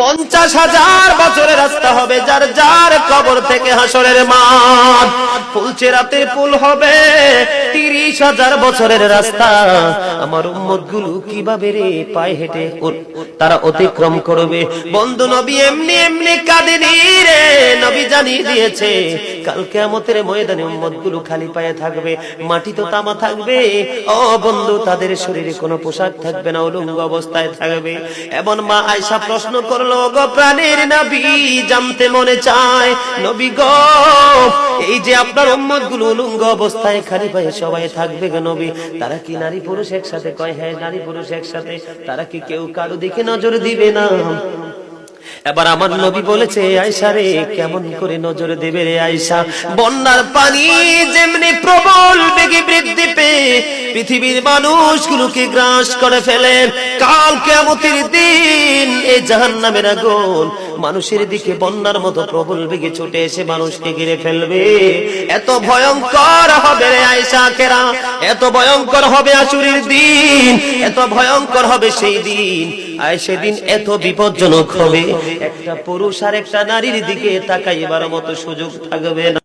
50,000 বছরের রাস্তা হবে, যার যার কবর থেকে হাসরের মাঠ। ফুলচেরাতের পুল হবে 30,000 বছরের রাস্তা। আমার উম্মতগুলো কিভাবে রে পায়ে হেঁটে তারা অতিক্রম করবে? বন্ধু নবী এমনি এমনি কাঁদেনি রে, নবী জানিয়ে দিয়েছে কাল কিয়ামতের ময়দানে উম্মতগুলো খালি পায়ে থাকবে, মাটি তো তামা থাকবে। ও বন্ধু, তাদের শরীরে কোনো পোশাক থাকবে না, উলঙ্গ অবস্থায় থাকবে। এবং মা আয়েশা প্রশ্ন করলো, গো প্রাণের নবী, জানতে মনে চায় নবী গো, এই যে আপনার উম্মতগুলো উলঙ্গ অবস্থায় খালি পায়ে সবাই থাকবে গো নবী, তারা কি নারী পুরুষ একসাথে? কয় হ্যাঁ, নারী পুরুষ একসাথে। তারা কি কেউ কারো দিকে নজর দিবে না? এবার আমার নবী বলেছে, আয়েশা রে, কেমন করে নজর দেবে রে আয়েশা? বন্যার পানি যেমনি প্রবল বেগে বৃদ্ধি পেয়ে পৃথিবীর মানুষগুলোকে গ্রাস করে ফেলে, কাল কিয়ামতের দিন এই জাহান্নামের আগুন মানুষের দিকে বন্যার মতো প্রবল বেগে ছুটে এসে মানুষকে ঘিরে ফেলবে। এত ভয়ঙ্কর হবে রে আয়েশা কেরা, এত ভয়ঙ্কর হবে আশুরের দিন, এত ভয়ঙ্কর হবে সেই দিন। আর সেদিন এত বিপজ্জনক হবে, একটা পুরুষ আর একটা নারীর দিকে তাকাইবার মতো সুযোগ থাকবে না।